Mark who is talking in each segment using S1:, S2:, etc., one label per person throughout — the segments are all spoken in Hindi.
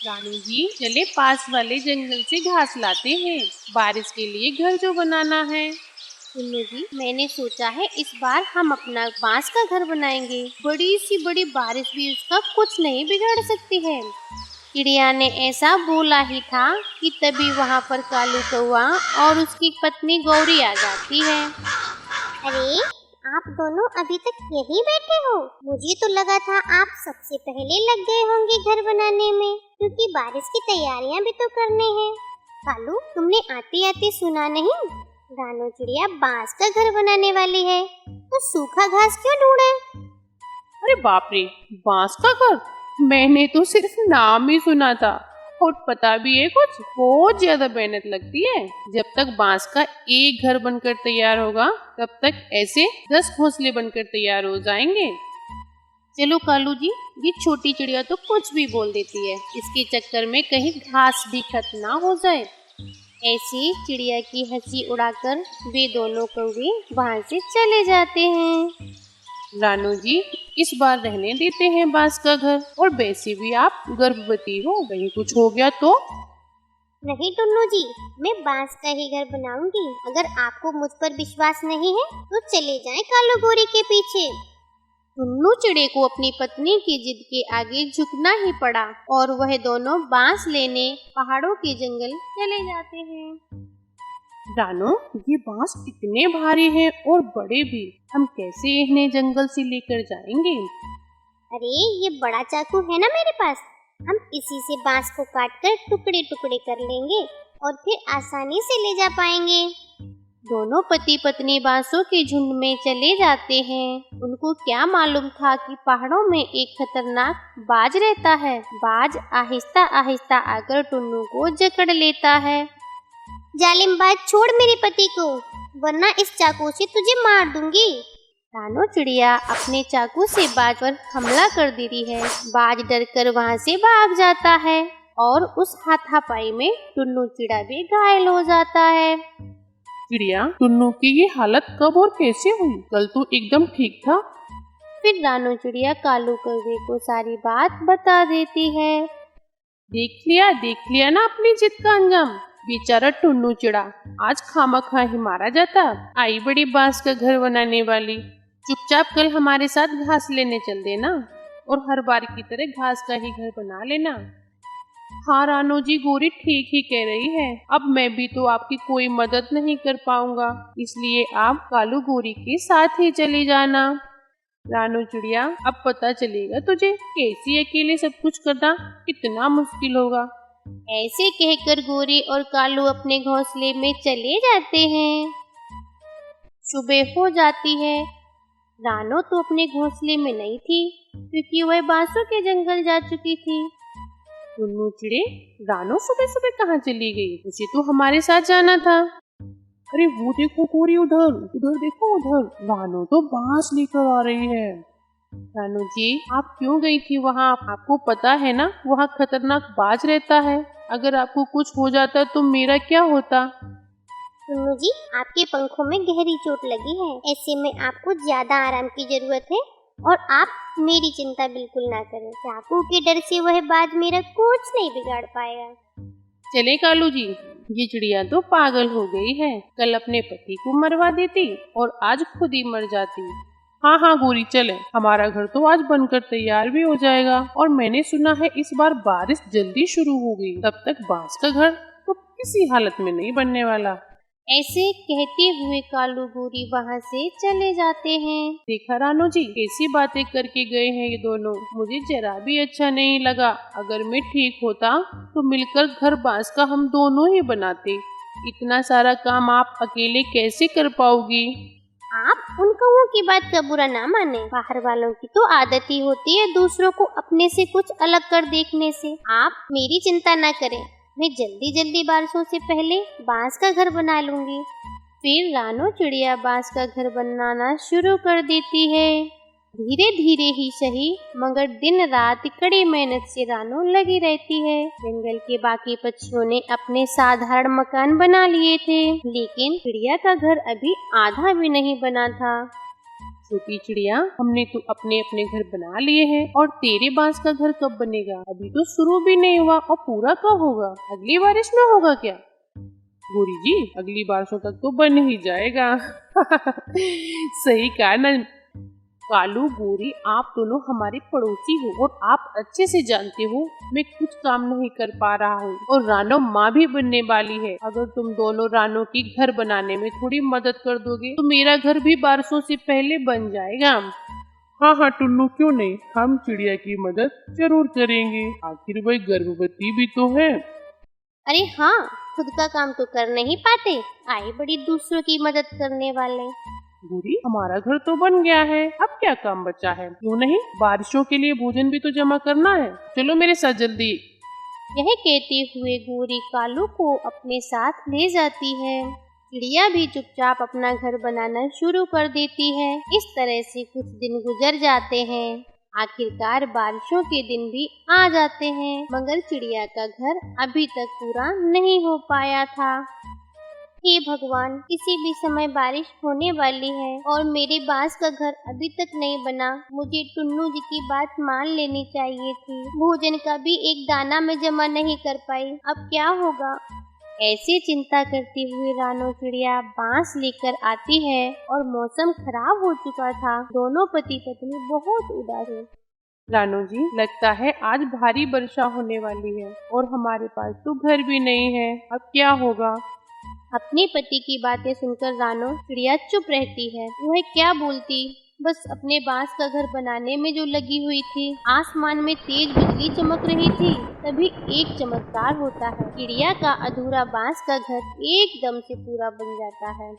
S1: रानू जी चले पास वाले जंगल से घास लाते हैं, बारिश के लिए घर जो बनाना है।
S2: टुन्नू जी, मैंने सोचा है इस बार हम अपना बांस का घर बनाएंगे। बड़ी सी बड़ी बारिश भी उसका कुछ नहीं बिगाड़ सकती है। चिड़िया ने ऐसा बोला ही था कि तभी वहाँ पर कालू कौआ और उसकी पत्नी गौरी आ जाती है।
S3: अरे, आप दोनों अभी तक यहीं बैठे हो? मुझे तो लगा था आप सबसे पहले लग गए होंगे घर बनाने में, क्योंकि बारिश की तैयारियां भी तो करनी है। कालू, तुमने आते आते सुना नहीं? रानू चिड़िया बांस का घर बनाने वाली है, तो सूखा घास क्यों ढूंढे?
S1: अरे बाप रे, बांस का घर? मैंने तो सिर्फ नाम ही सुना था और पता भी है कुछ। बहुत ज्यादा मेहनत लगती है। जब तक बांस का एक घर बनकर तैयार होगा तब तक ऐसे 10 घोंसले बनकर तैयार हो जाएंगे।
S2: चलो कालू जी, ये छोटी चिड़िया तो कुछ भी बोल देती है, इसके चक्कर में कहीं घास भी खत्म ना हो जाए। ऐसी चिड़िया की हंसी उड़ाकर वे दोनों कौवे वहाँ से चले जाते हैं।
S1: रानू जी, इस बार रहने देते हैं बांस का घर। और वैसे भी आप गर्भवती हो, कहीं कुछ हो गया तो?
S3: नहीं टुन्नू जी, मैं बांस का ही घर बनाऊंगी। अगर आपको मुझ पर विश्वास नहीं है तो चले जाएं कालू गोरी के पीछे।
S2: टुन्नू चिड़े को अपनी पत्नी की जिद के आगे झुकना ही पड़ा और वह दोनों बांस लेने पहाड़ों के जंगल चले जाते हैं।
S1: रानू, ये बांस इतने भारी हैं और बड़े भी, हम कैसे इन्हें जंगल से लेकर जाएंगे?
S3: अरे, ये बड़ा चाकू है ना मेरे पास, हम इसी से बांस को काटकर टुकड़े टुकड़े कर लेंगे और फिर आसानी से ले जा पाएंगे।
S2: दोनों पति पत्नी बांसों के झुंड में चले जाते हैं। उनको क्या मालूम था कि पहाड़ों में एक खतरनाक बाज रहता है। बाज आहिस्ता आहिस्ता आकर टुन्नू को जकड़ लेता है।
S3: जालिमबाज, छोड़ मेरे पति को, वरना इस चाकू से तुझे मार दूंगी।
S2: रानू चिड़िया अपने चाकू से बाज पर हमला कर देती है। बाज डरकर वहाँ से भाग जाता है और उस हाथापाई में टुन्नू चिड़ा भी घायल हो जाता है।
S1: चिड़िया, टुन्नू की ये हालत कब और कैसे हुई? कल तो एकदम ठीक था।
S2: फिर रानू चिड़िया कालू कौवे को सारी बात बता देती है।
S1: देख लिया ना अपनी जिद का अंजाम। बेचारा टुन्नू चिड़ा आज खामखा ही मारा जाता। आई बड़ी बांस का घर बनाने वाली। चुपचाप कल हमारे साथ घास लेने चल देना और हर बार की तरह घास का ही घर बना लेना। हाँ रानू जी, गोरी ठीक ही कह रही है। अब मैं भी तो आपकी कोई मदद नहीं कर पाऊंगा, इसलिए आप कालू गोरी के साथ ही चली जाना। रानू चिड़िया, अब पता चलेगा तुझे कैसे अकेले सब कुछ करना कितना मुश्किल होगा।
S2: ऐसे कहकर गोरी और कालू अपने घोंसले में चले जाते हैं। सुबह हो जाती है। रानू तो अपने घोंसले में नहीं थी क्योंकि वह बांसों के जंगल जा चुकी थी।
S1: टुन्नू चिड़े, रानू सुबह सुबह कहाँ चली गई? उसे तो हमारे साथ जाना था। अरे वो देखो गोरी, उधर उधर देखो, उधर रानू तो बांस लेकर आ रही है। रानू जी, आप क्यों गई थी वहाँ? आपको पता है ना वहाँ खतरनाक बाज रहता है। अगर आपको कुछ हो जाता तो मेरा क्या होता?
S3: टुन्नू जी, आपके पंखों में गहरी चोट लगी है, ऐसे में आपको ज्यादा आराम की जरूरत है और आप मेरी चिंता बिल्कुल ना करें। चाकू के डर से वह बाज मेरा कुछ नहीं बिगाड़ पाएगा।
S1: चले कालू जी, ये चिड़िया तो पागल हो गई है। कल अपने पति को मरवा देती और आज खुद ही मर जाती। हाँ गोरी, चले, हमारा घर तो आज बनकर तैयार भी हो जाएगा। और मैंने सुना है इस बार बारिश जल्दी शुरू हो गई, तब तक बांस का घर तो किसी हालत में नहीं बनने वाला।
S2: ऐसे कहते हुए कालू गोरी वहाँ से चले जाते हैं।
S1: देखा रानू जी, कैसी बातें करके गए हैं ये दोनों। मुझे जरा भी अच्छा नहीं लगा। अगर मैं ठीक होता तो मिलकर घर बांस का हम दोनों ही बनाते। इतना सारा काम आप अकेले कैसे कर पाओगी?
S3: आप उन कौवों की बात का बुरा ना माने। बाहर वालों की तो आदत ही होती है दूसरों को अपने से कुछ अलग कर देखने से। आप मेरी चिंता ना करें, मैं जल्दी जल्दी बारिशों से पहले बांस का घर बना लूंगी।
S2: फिर रानू चिड़िया बांस का घर बनाना शुरू कर देती है। धीरे धीरे ही सही, मगर दिन रात कड़ी मेहनत से रानू लगी रहती है। जंगल के बाकी पक्षियों ने अपने साधारण मकान बना लिए थे, लेकिन चिड़िया का घर अभी आधा भी नहीं बना था।
S1: छोटी चिड़िया, हमने तो अपने अपने घर बना लिए हैं और तेरे बांस का घर कब बनेगा? अभी तो शुरू भी नहीं हुआ और पूरा कब होगा? अगली बारिश में होगा क्या? गोरी जी, अगली बारिशों तक तो बन ही जाएगा। सही कहा ना कालू। गोरी, आप दोनों हमारे पड़ोसी हो और आप अच्छे से जानते हो मैं कुछ काम नहीं कर पा रहा हूँ और रानो माँ भी बनने वाली है। अगर तुम दोनों रानो की घर बनाने में थोड़ी मदद कर दोगे तो मेरा घर भी बारिशों से पहले बन जाएगा।
S4: हाँ हाँ टुन्नू, क्यों नहीं, हम चिड़िया की मदद जरूर करेंगे, आखिर वही गर्भवती भी तो है।
S2: अरे हाँ, खुद का काम तो कर नहीं पाते, आए बड़ी दूसरों की मदद करने वाले।
S1: गोरी, हमारा घर तो बन गया है, अब क्या काम बचा है? क्यों नहीं, बारिशों के लिए भोजन भी तो जमा करना है। चलो मेरे साथ जल्दी।
S2: यह कहते हुए गोरी कालू को अपने साथ ले जाती है। चिड़िया भी चुपचाप अपना घर बनाना शुरू कर देती है। इस तरह से कुछ दिन गुजर जाते हैं। आखिरकार बारिशों के दिन भी आ जाते हैं, मगर चिड़िया का घर अभी तक पूरा नहीं हो पाया था। हे भगवान, किसी भी समय बारिश होने वाली है और मेरे बांस का घर अभी तक नहीं बना। मुझे टुन्नू जी की बात मान लेनी चाहिए थी। भोजन का भी एक दाना मैं जमा नहीं कर पाई, अब क्या होगा? ऐसे चिंता करती हुई रानो चिड़िया बांस लेकर आती है और मौसम खराब हो चुका था। दोनों पति पत्नी बहुत उदास हैं।
S1: रानो जी, लगता है आज भारी वर्षा होने वाली है और हमारे पास तो घर भी नहीं है, अब क्या होगा?
S2: अपने पति की बातें सुनकर रानो चिड़िया चुप रहती है। वह क्या बोलती, बस अपने बांस का घर बनाने में जो लगी हुई थी। आसमान में तेज बिजली चमक रही थी। तभी एक चमत्कार होता है। चिड़िया का अधूरा बांस का घर एकदम से पूरा बन जाता है।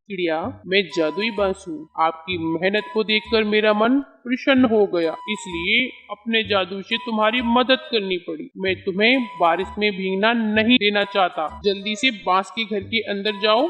S4: चिड़िया, मैं जादुई बांस हूँ, आपकी मेहनत को देखकर मेरा मन प्रसन्न हो गया, इसलिए अपने जादू से तुम्हारी मदद करनी पड़ी। मैं तुम्हें बारिश में भीगना नहीं देना चाहता, जल्दी से बांस के घर के अंदर जाओ।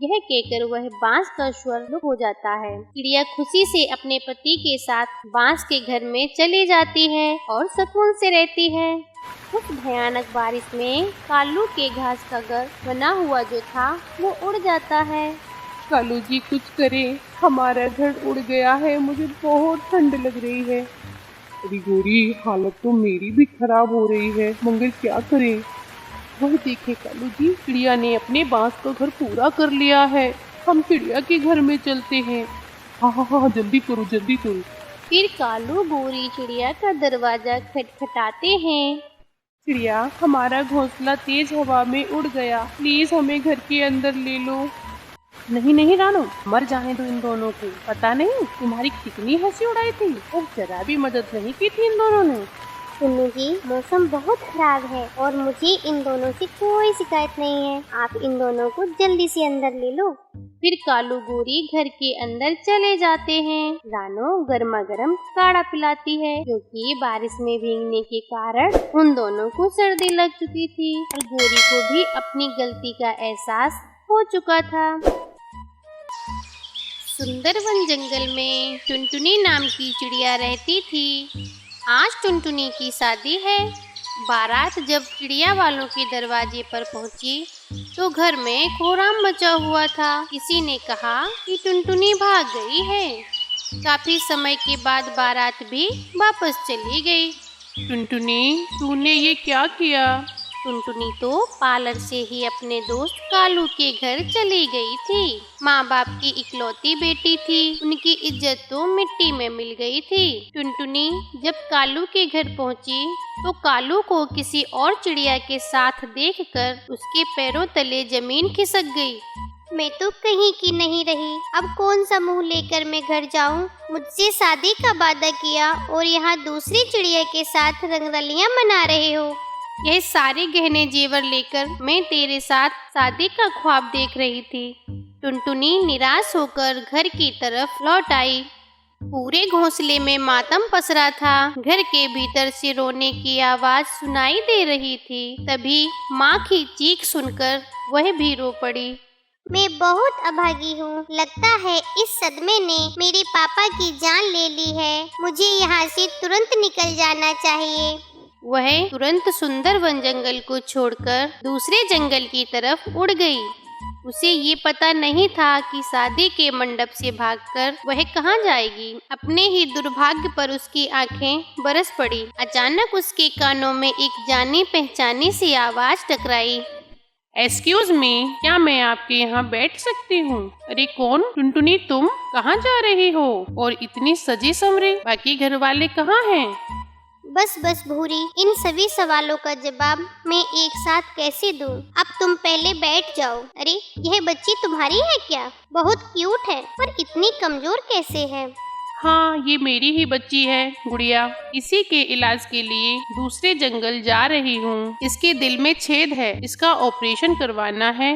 S2: यह कहकर वह बांस का स्वर लुप्त हो जाता है। चिड़िया खुशी से अपने पति के साथ बांस के घर में चली जाती है और सुकून से रहती है। उस भयानक बारिश में कालू के घास का घर बना हुआ जो था वो उड़ जाता है।
S1: कालू जी, कुछ करें, हमारा घर उड़ गया है, मुझे बहुत ठंड लग रही है।
S4: अरे गोरी, हालत तो मेरी भी खराब हो रही है, मगर क्या करें?
S1: वह देखे कालू जी, चिड़िया ने अपने बांस का घर पूरा कर लिया है। हम चिड़िया के घर में चलते हैं।
S4: हाँ हाँ हाँ, जल्दी करो जल्दी करो।
S2: फिर कालू गोरी चिड़िया का दरवाजा खटखटाते हैं।
S1: चिड़िया, हमारा घोंसला तेज हवा में उड़ गया, प्लीज हमें घर के अंदर ले लो। नहीं नहीं रानो, मर जाने दो इन दोनों को। पता नहीं तुम्हारी कितनी हंसी उड़ाई थी और जरा भी मदद नहीं की थी इन दोनों ने।
S3: टुन्नू जी, मौसम बहुत खराब है और मुझे इन दोनों से कोई शिकायत नहीं है। आप इन दोनों को जल्दी से अंदर ले लो।
S2: फिर कालू गोरी घर के अंदर चले जाते हैं। रानो गर्मा गर्म काढ़ा पिलाती है, क्योंकि बारिश में भीगने के कारण उन दोनों को सर्दी लग चुकी थी और गोरी को भी अपनी गलती का एहसास हो चुका था। सुंदरवन जंगल में टुनटुनी नाम की चिड़िया रहती थी। आज टुनटुनी की शादी है। बारात जब चिड़िया वालों के दरवाजे पर पहुंची तो घर में कोहराम मचा हुआ था। किसी ने कहा कि टुनटुनी भाग गई है। काफी समय के बाद बारात भी वापस चली गई।
S1: टुनटुनी, तूने ये क्या किया?
S2: टुनटुनी तो पार्लर से ही अपने दोस्त कालू के घर चली गई थी। माँ बाप की इकलौती बेटी थी, उनकी इज्जत तो मिट्टी में मिल गई थी। टुनटुनी जब कालू के घर पहुँची तो कालू को किसी और चिड़िया के साथ देखकर उसके पैरों तले जमीन खिसक गई।
S3: मैं तो कहीं की नहीं रही, अब कौन सा मुंह लेकर मैं घर जाऊं? मुझसे शादी का वादा किया और यहाँ दूसरी चिड़िया के साथ रंगरलियां मना रहे हो।
S2: यह सारे गहने जेवर लेकर मैं तेरे साथ शादी का ख्वाब देख रही थी। टुनटुनी निराश होकर घर की तरफ लौट आई। पूरे घोंसले में मातम पसरा था। घर के भीतर से रोने की आवाज सुनाई दे रही थी। तभी माँ की चीख सुनकर वह भी रो पड़ी।
S3: मैं बहुत अभागी हूँ, लगता है इस सदमे ने मेरे पापा की जान ले ली है। मुझे यहाँ से तुरंत निकल जाना चाहिए।
S2: वह तुरंत सुंदरवन जंगल को छोड़कर दूसरे जंगल की तरफ उड़ गई। उसे ये पता नहीं था कि शादी के मंडप से भागकर वह कहाँ जाएगी। अपने ही दुर्भाग्य पर उसकी आंखें बरस पड़ी। अचानक उसके कानों में एक जानी पहचानी सी आवाज टकराई।
S1: एक्सक्यूज मी, क्या मैं आपके यहाँ बैठ सकती हूँ? अरे कौन? टुनटुनी, तुम कहाँ जा रही हो और इतनी सजी संवरी? बाकी घर वाले कहाँ हैं?
S3: बस भूरी, इन सभी सवालों का जवाब मैं एक साथ कैसे दूं? अब तुम पहले बैठ जाओ। अरे यह बच्ची तुम्हारी है क्या? बहुत क्यूट है, पर इतनी कमजोर कैसे है?
S1: हाँ, ये मेरी ही बच्ची है गुड़िया। इसी के इलाज के लिए दूसरे जंगल जा रही हूँ। इसके दिल में छेद है, इसका ऑपरेशन करवाना है।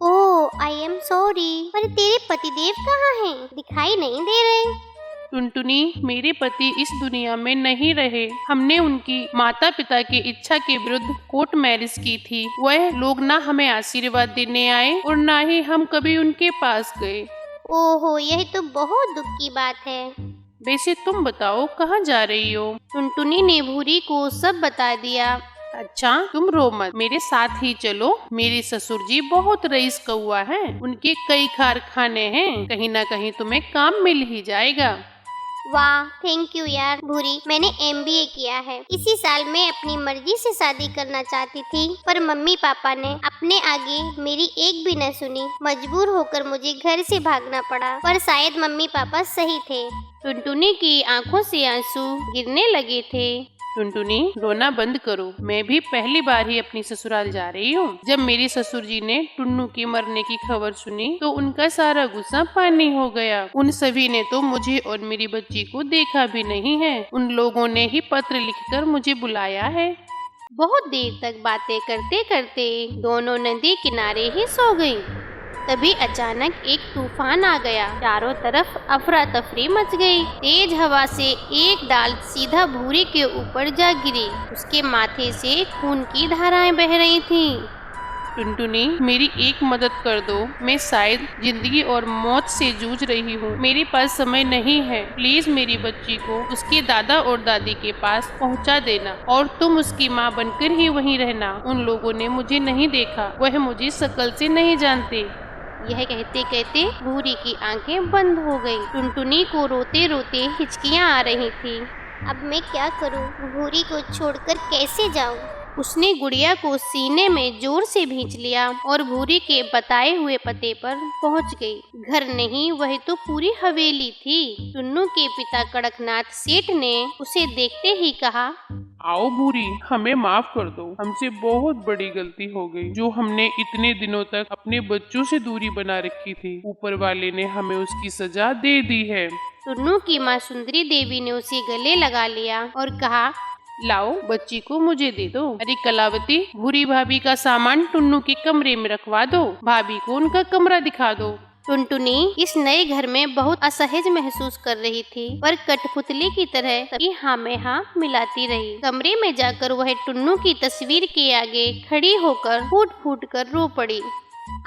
S3: ओह, आई एम सॉरी। पर तेरे पतिदेव कहाँ हैं? दिखाई नहीं दे रहे।
S1: टुनटुनी, मेरे पति इस दुनिया में नहीं रहे। हमने उनकी माता पिता की इच्छा के विरुद्ध कोर्ट मैरिज की थी। वह लोग ना हमें आशीर्वाद देने आए और ना ही हम कभी उनके पास गए।
S3: ओहो, यह तो बहुत दुख की बात है।
S1: वैसे तुम बताओ, कहाँ जा रही हो?
S2: टुनटुनी ने भूरी को सब बता दिया।
S1: अच्छा, तुम रो मत, मेरे साथ ही चलो। मेरे ससुर जी बहुत रईस कौआ हैं। उनके कई कारखाने हैं, कहीं ना कहीं तुम्हें काम मिल ही जाएगा।
S3: वाह, थैंक यू यार भूरी। मैंने MBA किया है। इसी साल मैं अपनी मर्जी से शादी करना चाहती थी, पर मम्मी पापा ने अपने आगे मेरी एक भी न सुनी। मजबूर होकर मुझे घर से भागना पड़ा, पर शायद मम्मी पापा सही थे।
S2: टुनटुनी की आंखों से आंसू गिरने लगे थे।
S1: टुनटुनी, रोना बंद करो। मैं भी पहली बार ही अपनी ससुराल जा रही हूँ। जब मेरे ससुर जी ने टुन्नू के मरने की खबर सुनी तो उनका सारा गुस्सा पानी हो गया। उन सभी ने तो मुझे और मेरी बच्ची को देखा भी नहीं है। उन लोगों ने ही पत्र लिखकर मुझे बुलाया है।
S2: बहुत देर तक बातें करते करते दोनों नदी किनारे ही सो गईं। तभी अचानक एक तूफान आ गया। चारों तरफ अफरा तफरी मच गई। तेज हवा से एक डाल सीधा भूरी के ऊपर जा गिरी। उसके माथे से खून की धाराएं बह रही थीं।
S1: टुनटुनी, मेरी एक मदद कर दो। मैं शायद जिंदगी और मौत से जूझ रही हूँ। मेरे पास समय नहीं है। प्लीज मेरी बच्ची को उसके दादा और दादी के पास पहुँचा देना और तुम उसकी माँ बनकर ही वहीं रहना। उन लोगों ने मुझे नहीं देखा, वह मुझे शक्ल से नहीं जानते।
S2: यह कहते कहते भूरी की आंखें बंद हो गईं। टुनटुनी को रोते रोते हिचकियां आ रही थीं।
S3: अब मैं क्या करूं? भूरी को छोड़कर कैसे जाऊं?
S2: उसने गुड़िया को सीने में जोर से भींच लिया और भूरी के बताए हुए पते पर पहुंच गई। घर नहीं, वह तो पूरी हवेली थी। टुन्नू के पिता कड़कनाथ सेठ ने उसे देखते ही कहा,
S4: आओ भूरी, हमें माफ कर दो। हमसे बहुत बड़ी गलती हो गई। जो हमने इतने दिनों तक अपने बच्चों से दूरी बना रखी थी, ऊपर वाले ने हमें उसकी सजा दे दी है।
S2: टुन्नू की माँ सुंदरी देवी ने उसे गले लगा लिया और कहा,
S1: लाओ, बच्ची को मुझे दे दो। अरे कलावती, भूरी भाभी का सामान टुन्नू के कमरे में रखवा दो। भाभी को उनका कमरा दिखा दो।
S2: टुनटुनी इस नए घर में बहुत असहज महसूस कर रही थी, पर कठपुतली की तरह सभी हाँ में हाँ मिलाती रही। कमरे में जाकर वह टुन्नू की तस्वीर के आगे खड़ी होकर फूट फूट कर रो पड़ी।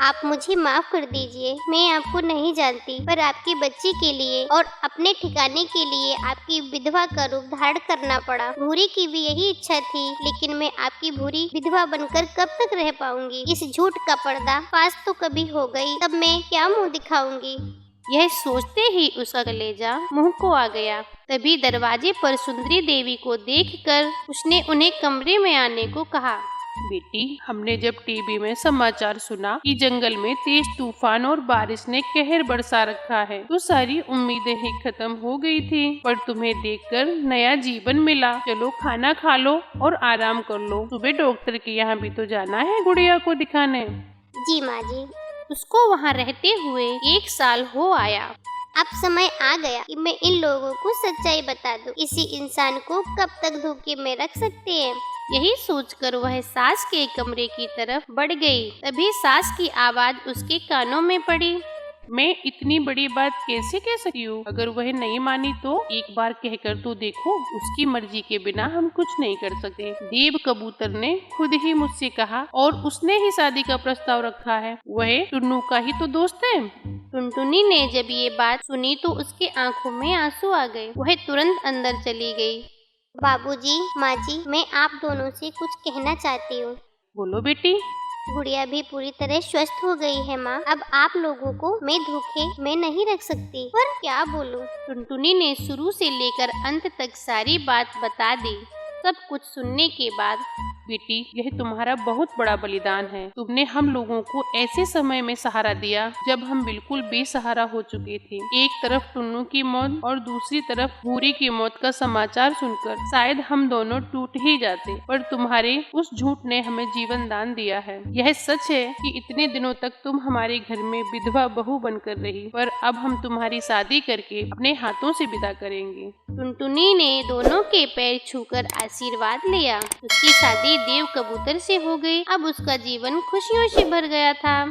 S3: आप मुझे माफ कर दीजिए। मैं आपको नहीं जानती, पर आपकी बच्ची के लिए और अपने ठिकाने के लिए आपकी विधवा का रूप धारण करना पड़ा। भूरी की भी यही इच्छा थी, लेकिन मैं आपकी भूरी विधवा बनकर कब तक रह पाऊंगी? इस झूठ का पर्दा फाश तो कभी हो गई, तब मैं क्या मुंह दिखाऊंगी?
S2: यह सोचते ही उसका कलेजा मुंह को आ गया। तभी दरवाजे पर सुंदरी देवी को देखकर उसने उन्हें कमरे में आने को कहा।
S1: बेटी, हमने जब टीवी में समाचार सुना कि जंगल में तेज तूफान और बारिश ने कहर बरसा रखा है, तो सारी उम्मीदें ही खत्म हो गई थी। पर तुम्हें देखकर नया जीवन मिला। चलो खाना खा लो और आराम कर लो। सुबह डॉक्टर के यहाँ भी तो जाना है गुड़िया को दिखाने।
S3: जी माँ जी।
S2: उसको वहाँ रहते हुए 1 साल हो आया।
S3: अब समय आ गया कि मैं इन लोगों को सच्चाई बता दूं। किसी इंसान को कब तक धोखे में रख सकते हैं?
S2: यही सोचकर वह सास के कमरे की तरफ बढ़ गई। तभी सास की आवाज उसके कानों में पड़ी।
S1: मैं इतनी बड़ी बात कैसे कह सकती हूँ? अगर वह नहीं मानी तो एक बार कहकर तो देखो। उसकी मर्जी के बिना हम कुछ नहीं कर सकते। देव कबूतर ने खुद ही मुझसे कहा और उसने ही शादी का प्रस्ताव रखा है। वह टुन्नू का ही तो दोस्त है।
S2: टुनटुनी ने जब ये बात सुनी तो उसके आंखों में आंसू आ गए। वह तुरंत अंदर चली गई।
S3: बाबूजी, माँ जी, मैं आप दोनों से कुछ कहना चाहती हूँ।
S1: बोलो बेटी।
S3: गुड़िया भी पूरी तरह स्वस्थ हो गई है माँ। अब आप लोगों को मैं धोखे में नहीं रख सकती, पर क्या बोलूं।
S2: टुनटुनी ने शुरू से लेकर अंत तक सारी बात बता दी। सब कुछ सुनने के बाद,
S1: बेटी, यह तुम्हारा बहुत बड़ा बलिदान है। तुमने हम लोगों को ऐसे समय में सहारा दिया जब हम बिल्कुल बेसहारा हो चुके थे। एक तरफ टुन्नू की मौत और दूसरी तरफ भूरी की मौत का समाचार सुनकर शायद हम दोनों टूट ही जाते, पर तुम्हारे उस झूठ ने हमें जीवन दान दिया है। यह सच है कि इतने दिनों तक तुम हमारे घर में विधवा बहू बनकर रही, पर अब हम तुम्हारी शादी करके अपने हाथों से विदा करेंगे।
S2: टुनटुनी ने दोनों के पैर छूकर आशीर्वाद लिया। उसकी शादी देव कबूतर से हो गई। अब उसका जीवन खुशियों से भर गया था।